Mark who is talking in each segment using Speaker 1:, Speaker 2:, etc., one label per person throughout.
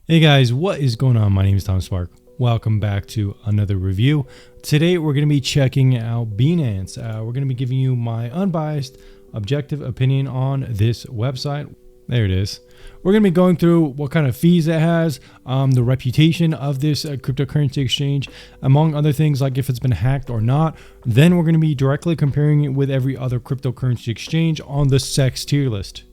Speaker 1: Hey guys, what is going on? My name is Tom Spark. Welcome back to another review. Today we're going to be checking out Binance. We're going to be giving you my unbiased, objective opinion on this website. There it is. We're going to be going through what kind of fees it has, the reputation of this cryptocurrency exchange, among other things like if it's been hacked or not. Then we're going to be directly comparing it with every other cryptocurrency exchange on the SEX tier list.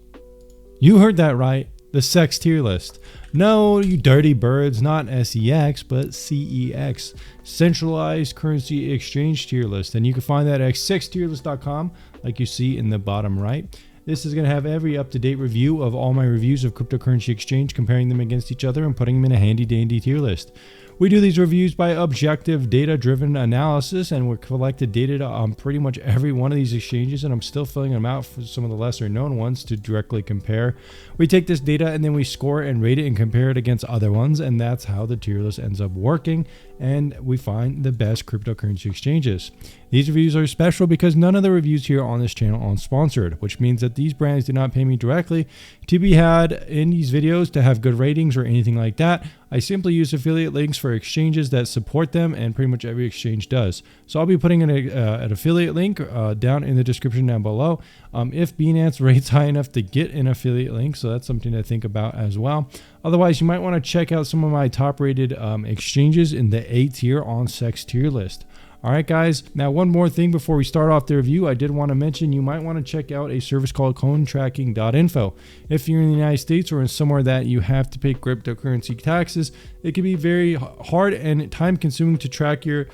Speaker 1: You heard that right. The SEX tier list. No, you dirty birds, not SEX, but CEX, Centralized Currency Exchange tier list. And you can find that at sextierlist.com, like you see in the bottom right. This is going to have every up-to-date review of all my reviews of cryptocurrency exchange, comparing them against each other and putting them in a handy-dandy tier list. We do these reviews by objective, data-driven analysis, and we're collected data on pretty much every one of these exchanges, and I'm still filling them out for some of the lesser-known ones to directly compare. We take this data and then we score it and rate it and compare it against other ones, and that's how the tier list ends up working, and we find the best cryptocurrency exchanges. These reviews are special because none of the reviews here on this channel are sponsored, which means that these brands do not pay me directly to be had in these videos to have good ratings or anything like that. I simply use affiliate links for exchanges that support them, and pretty much every exchange does. So I'll be putting an affiliate link down in the description down below if Binance rates high enough to get an affiliate link. So that's something to think about as well. Otherwise, you might want to check out some of my top rated exchanges in the A tier on SEX tier list. All right, guys. Now, one more thing before we start off the review, I did want to mention you might want to check out a service called cointracking.info. If you're in the United States or in somewhere that you have to pay cryptocurrency taxes, it can be very hard and time-consuming to track your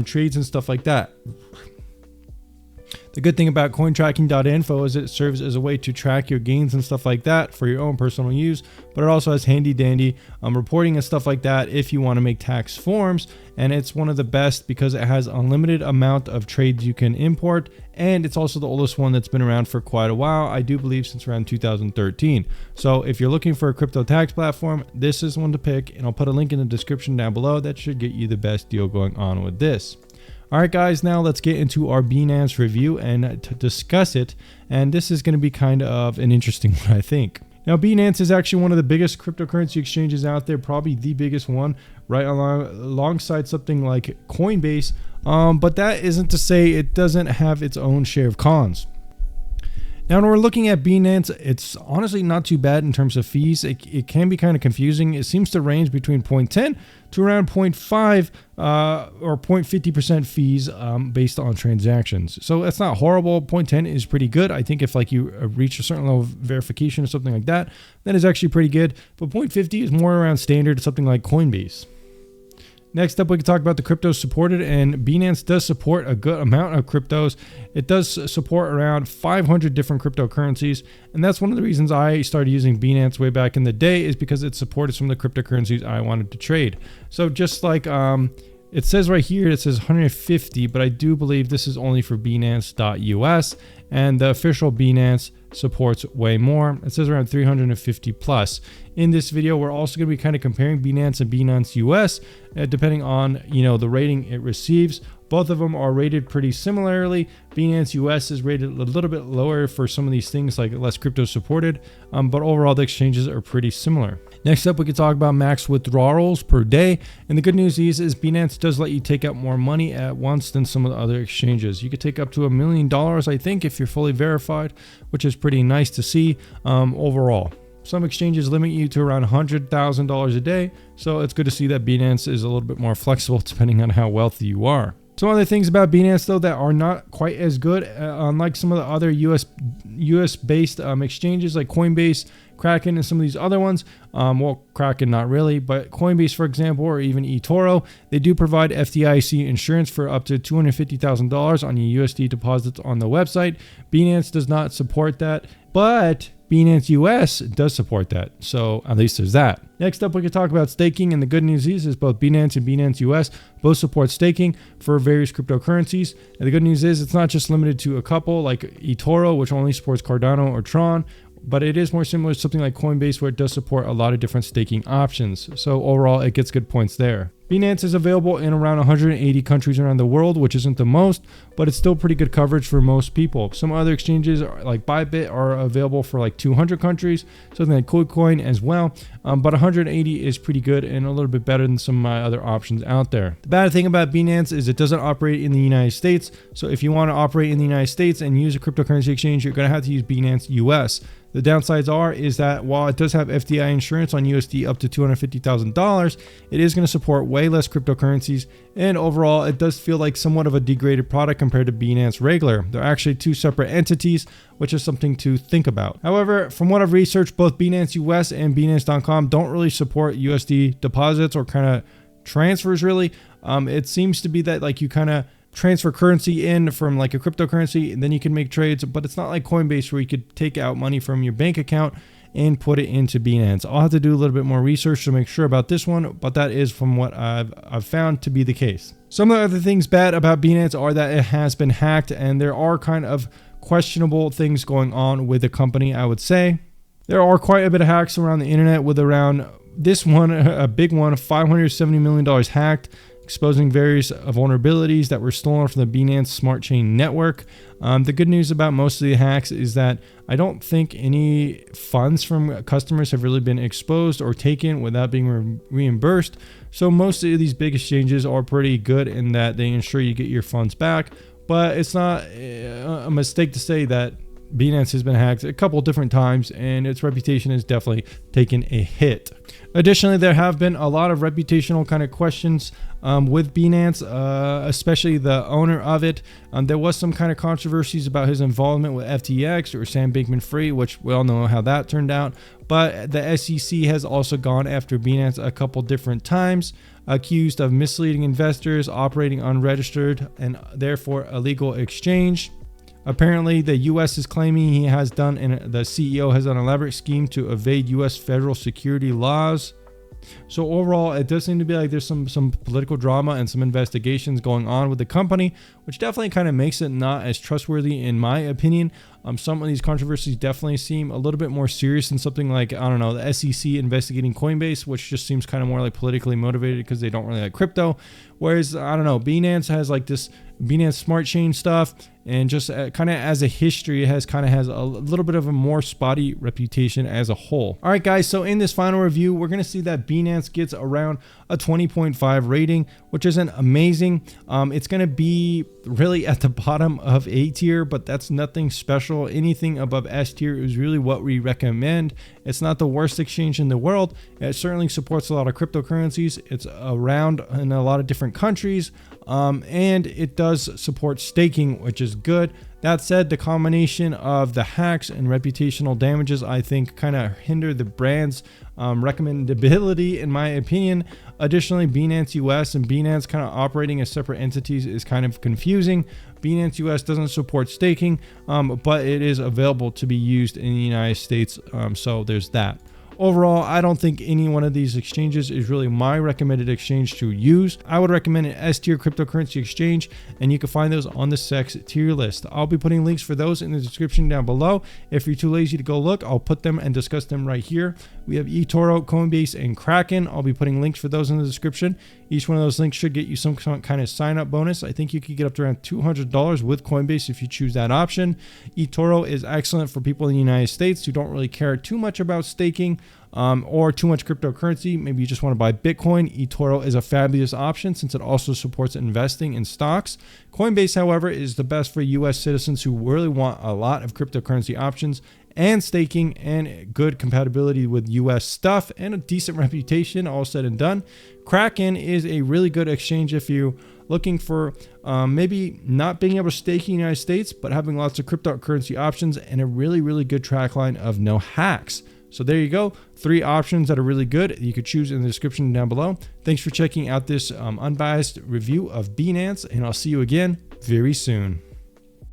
Speaker 1: trades and stuff like that. The good thing about cointracking.info is it serves as a way to track your gains and stuff like that for your own personal use, but it also has handy dandy reporting and stuff like that if you want to make tax forms, and it's one of the best because it has unlimited amount of trades you can import, and it's also the oldest one that's been around for quite a while. I do believe since around 2013. So if you're looking for a crypto tax platform, this is one to pick, and I'll put a link in the description down below. That should get you the best deal going on with this. All right, guys, now let's get into our Binance review and to discuss it. And this is going to be kind of an interesting one, I think. Now, Binance is actually one of the biggest cryptocurrency exchanges out there, probably the biggest one, right alongside something like Coinbase. But that isn't to say it doesn't have its own share of cons. Now, when we're looking at Binance, it's honestly not too bad in terms of fees. It can be kind of confusing. It seems to range between 0.10 to around 0.5 or 0.50% fees based on transactions. So that's not horrible. 0.10 is pretty good. I think if like you reach a certain level of verification or something like that, that is actually pretty good. But 0.50 is more around standard, something like Coinbase. Next up, we can talk about the cryptos supported, and Binance does support a good amount of cryptos. It does support around 500 different cryptocurrencies, and that's one of the reasons I started using Binance way back in the day, is because it supported some of the cryptocurrencies I wanted to trade. So just like it says right here, it says 150, but I do believe this is only for Binance.us, and the official Binance supports way more. It says around 350 plus. In this video, we're also going to be kind of comparing Binance and Binance US, depending on the rating it receives. Both of them are rated pretty similarly. Binance US is rated a little bit lower for some of these things, like less crypto supported, but overall the exchanges are pretty similar. Next up, we can talk about max withdrawals per day. And the good news is Binance does let you take out more money at once than some of the other exchanges. You could take up to $1 million, I think, if you're fully verified, which is pretty nice to see overall. Some exchanges limit you to around $100,000 a day, so it's good to see that Binance is a little bit more flexible depending on how wealthy you are. Some other things about Binance, though, that are not quite as good, unlike some of the other US-based exchanges like Coinbase, Kraken, and some of these other ones. Well, Kraken not really, but Coinbase, for example, or even eToro, they do provide FDIC insurance for up to $250,000 on your USD deposits on the website. Binance does not support that, but Binance US does support that, so at least there's that. Next up, we can talk about staking, and the good news is both Binance and Binance US both support staking for various cryptocurrencies. And the good news is it's not just limited to a couple, like eToro, which only supports Cardano or Tron, but it is more similar to something like Coinbase, where it does support a lot of different staking options. So overall, it gets good points there. Binance is available in around 180 countries around the world, which isn't the most, but it's still pretty good coverage for most people. Some other exchanges like Bybit are available for like 200 countries, something like KuCoin as well, but 180 is pretty good and a little bit better than some of my other options out there. The bad thing about Binance is it doesn't operate in the United States, so if you want to operate in the United States and use a cryptocurrency exchange, you're going to have to use Binance US. The downsides is that while it does have FDIC insurance on USD up to $250,000, it is going to support way less cryptocurrencies, and overall it does feel like somewhat of a degraded product compared to Binance regular. They're actually two separate entities, which is something to think about. However, from what I've researched, both Binance US and Binance.com don't really support USD deposits or kind of transfers really. It seems to be that like you kind of transfer currency in from like a cryptocurrency and then you can make trades, but it's not like Coinbase where you could take out money from your bank account and put it into Binance. I'll have to do a little bit more research to make sure about this one, but that is from what I've found to be the case. Some of the other things bad about Binance are that it has been hacked and there are kind of questionable things going on with the company, I would say. There are quite a bit of hacks around the internet, with around this one, a big one, $570 million hacked, exposing various vulnerabilities that were stolen from the Binance Smart Chain network. The good news about most of the hacks is that I don't think any funds from customers have really been exposed or taken without being reimbursed. So most of these big exchanges are pretty good in that they ensure you get your funds back. But it's not a mistake to say that Binance has been hacked a couple different times and its reputation has definitely taken a hit. Additionally, there have been a lot of reputational kind of questions with Binance, especially the owner of it. There was some kind of controversies about his involvement with FTX or Sam Bankman-Fried, which we all know how that turned out. But the SEC has also gone after Binance a couple different times, accused of misleading investors, operating unregistered and therefore illegal exchange. Apparently, the U.S. is claiming he has done, and the CEO has done an elaborate scheme to evade U.S. federal security laws. So overall, it does seem to be like there's some political drama and some investigations going on with the company, which definitely kind of makes it not as trustworthy in my opinion. Some of these controversies definitely seem a little bit more serious than something like, I don't know, the SEC investigating Coinbase, which just seems kind of more like politically motivated because they don't really like crypto. Whereas, I don't know, Binance has like this Binance Smart Chain stuff, and just kind of as a history, it has a little bit of a more spotty reputation as a whole. All right, guys, so in this final review, we're going to see that Binance gets around a 20.5 rating, which isn't amazing. It's going to be really at the bottom of A tier, but that's nothing special. Anything above S tier is really what we recommend. It's not the worst exchange in the world. It certainly supports a lot of cryptocurrencies. It's around in a lot of different countries, and it does support staking, which is good. That said, the combination of the hacks and reputational damages, I think, kind of hinder the brand's recommendability, in my opinion. Additionally, Binance US and Binance kind of operating as separate entities is kind of confusing. Binance US doesn't support staking, but it is available to be used in the United States, so there's that. Overall, I don't think any one of these exchanges is really my recommended exchange to use. I would recommend an S tier cryptocurrency exchange, and you can find those on the SEX tier list. I'll be putting links for those in the description down below. If you're too lazy to go look, I'll put them and discuss them right here. We have eToro, Coinbase, and Kraken. I'll be putting links for those in the description. Each one of those links should get you some kind of sign up bonus. I think you could get up to around $200 with Coinbase if you choose that option. eToro is excellent for people in the United States who don't really care too much about staking or too much cryptocurrency. Maybe you just want to buy Bitcoin. eToro is a fabulous option since it also supports investing in stocks. Coinbase, however, is the best for US citizens who really want a lot of cryptocurrency options and staking and good compatibility with US stuff and a decent reputation, all said and done. Kraken is a really good exchange if you're looking for maybe not being able to stake in the United States, but having lots of cryptocurrency options and a really, really good track line of no hacks. So there you go. 3 options that are really good. You could choose in the description down below. Thanks for checking out this unbiased review of Binance, and I'll see you again very soon.